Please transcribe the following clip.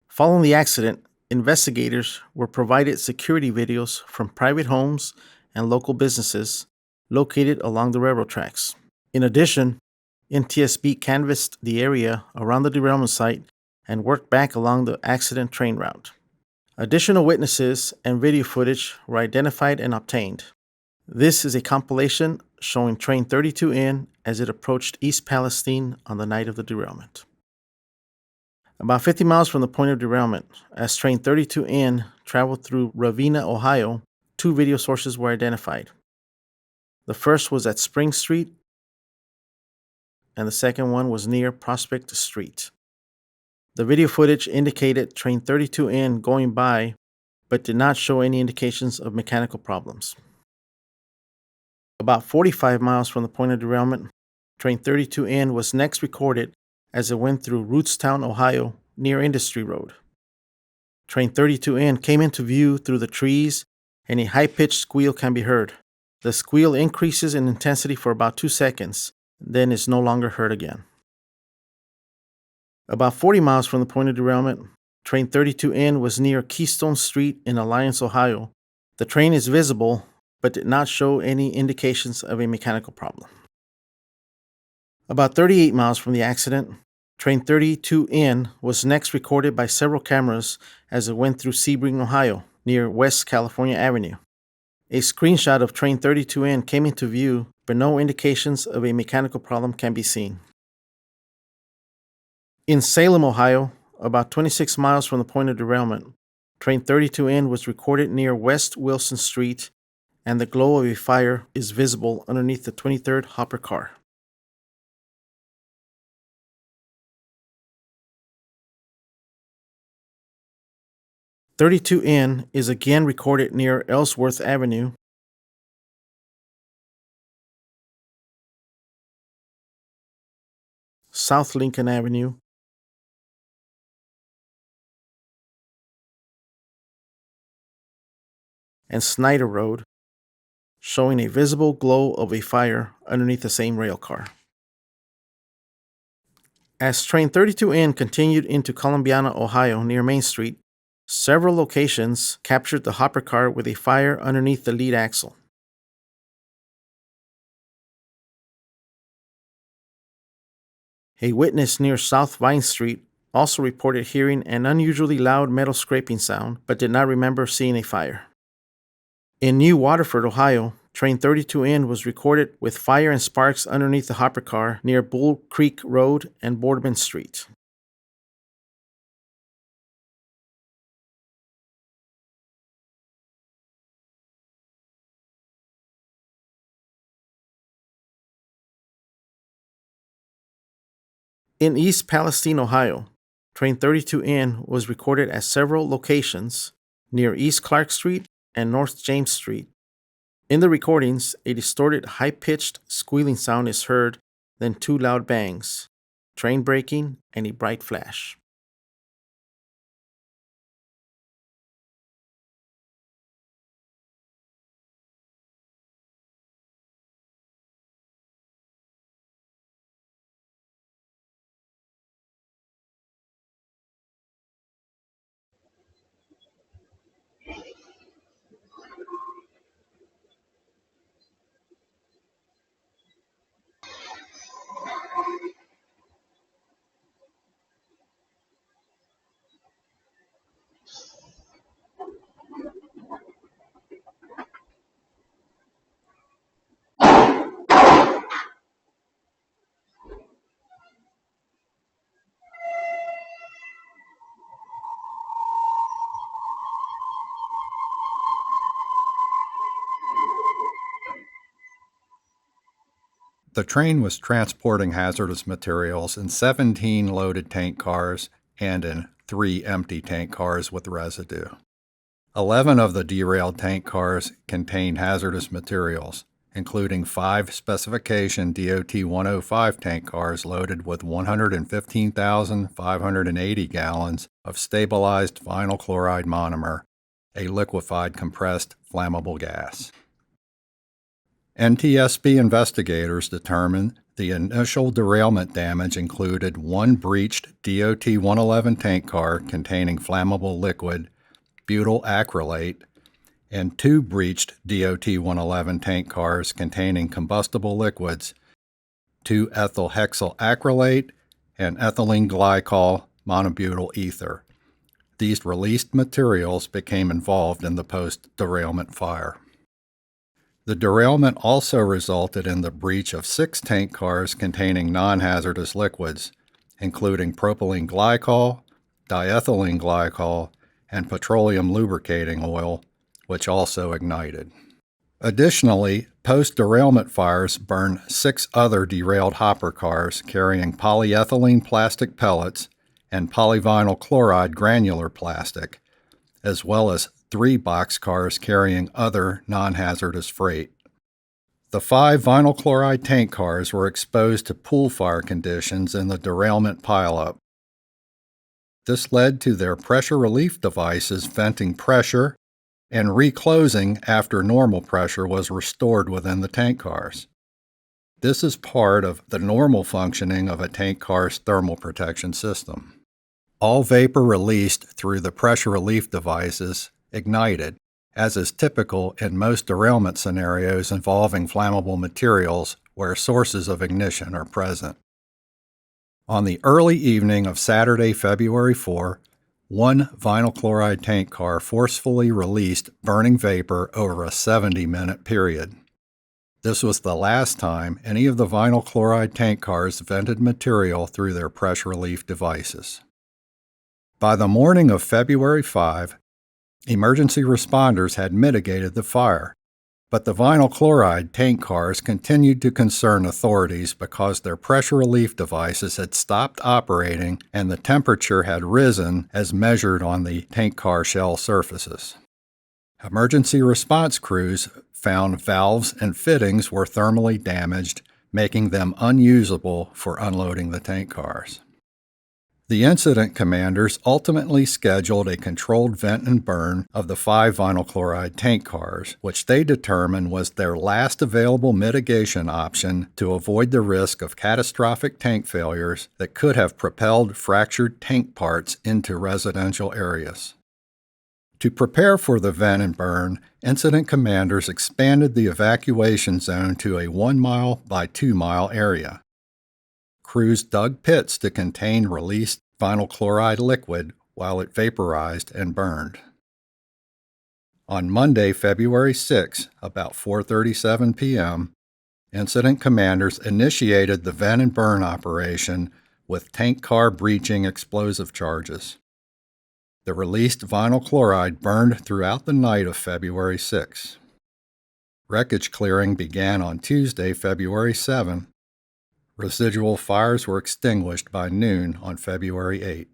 Following the accident, investigators were provided security videos from private homes and local businesses located along the railroad tracks. In addition, Ntsb canvassed the area around the derailment site and worked back along the accident train route. Additional witnesses and video footage were identified and obtained. This is a compilation showing Train 32N as it approached East Palestine on the night of the derailment. About 50 miles from the point of derailment, as Train 32N traveled through Ravenna, Ohio, two video sources were identified. The first was at Spring Street, and the second one was near Prospect Street. The video footage indicated Train 32N going by, but did not show any indications of mechanical problems. About 45 miles from the point of derailment, Train 32N was next recorded as it went through Rootstown, Ohio, near Industry Road. Train 32N came into view through the trees, and a high-pitched squeal can be heard. The squeal increases in intensity for about 2 seconds, then is no longer heard again. About 40 miles from the point of derailment, Train 32N was near Keystone Street in Alliance, Ohio. The train is visible, but did not show any indications of a mechanical problem. About 38 miles from the accident, Train 32N was next recorded by several cameras as it went through Sebring, Ohio, near West California Avenue. A screenshot of Train 32N came into view, but no indications of a mechanical problem can be seen. In Salem, Ohio, about 26 miles from the point of derailment, Train 32N was recorded near West Wilson Street, and the glow of a fire is visible underneath the 23rd hopper car. "32N is again recorded near Ellsworth Avenue, South Lincoln Avenue, and Snyder Road, showing a visible glow of a fire underneath the same rail car. As Train 32N continued into Columbiana, Ohio, near Main Street, several locations captured the hopper car with a fire underneath the lead axle. A witness near South Vine Street also reported hearing an unusually loud metal scraping sound, but did not remember seeing a fire. In New Waterford, Ohio, Train 32N was recorded with fire and sparks underneath the hopper car near Bull Creek Road and Boardman Street. In East Palestine, Ohio, Train 32N was recorded at several locations near East Clark Street and North James Street. In the recordings, a distorted, high-pitched squealing sound is heard, then two loud bangs, train braking, and a bright flash. The train was transporting hazardous materials in 17 loaded tank cars and in 3 empty tank cars with residue. 11 of the derailed tank cars contained hazardous materials, including 5 specification DOT 105 tank cars loaded with 115,580 gallons of stabilized vinyl chloride monomer, a liquefied compressed flammable gas. Ntsb investigators determined The initial derailment damage included one breached DOT-111 tank car containing flammable liquid, butyl acrylate, and two breached DOT-111 tank cars containing combustible liquids, 2-ethyl hexyl acrylate, and ethylene glycol monobutyl ether. These released materials became involved in the post-derailment fire. The derailment also resulted in the breach of 6 tank cars containing non-hazardous liquids, including propylene glycol, diethylene glycol, and petroleum lubricating oil, which also ignited. Additionally, post-derailment fires burned 6 other derailed hopper cars carrying polyethylene plastic pellets and polyvinyl chloride granular plastic, as well as 3 boxcars carrying other non-hazardous freight. The 5 vinyl chloride tank cars were exposed to pool fire conditions in the derailment pileup. This led to their pressure relief devices venting pressure and reclosing after normal pressure was restored within the tank cars. This is part of the normal functioning of a tank car's thermal protection system. All vapor released through the pressure relief devices ignited, as is typical in most derailment scenarios involving flammable materials where sources of ignition are present. On the early evening of Saturday, February 4, one vinyl chloride tank car forcefully released burning vapor over a 70-minute period. This was the last time any of the vinyl chloride tank cars vented material through their pressure relief devices. By the morning of February 5, emergency responders had mitigated the fire, but the vinyl chloride tank cars continued to concern authorities because their pressure relief devices had stopped operating and the temperature had risen as measured on the tank car shell surfaces. Emergency response crews found valves and fittings were thermally damaged, making them unusable for unloading the tank cars. The incident commanders ultimately scheduled a controlled vent and burn of the 5 vinyl chloride tank cars, which they determined was their last available mitigation option to avoid the risk of catastrophic tank failures that could have propelled fractured tank parts into residential areas. To prepare for the vent and burn, incident commanders expanded the evacuation zone to a 1-mile by 2-mile area. Crews dug pits to contain released vinyl chloride liquid while it vaporized and burned. On Monday, February 6, about 4:37 p.m., incident commanders initiated the vent and burn operation with tank car breaching explosive charges. The released vinyl chloride burned throughout the night of February 6. Wreckage clearing began on Tuesday, February 7. Residual fires were extinguished by noon on February 8.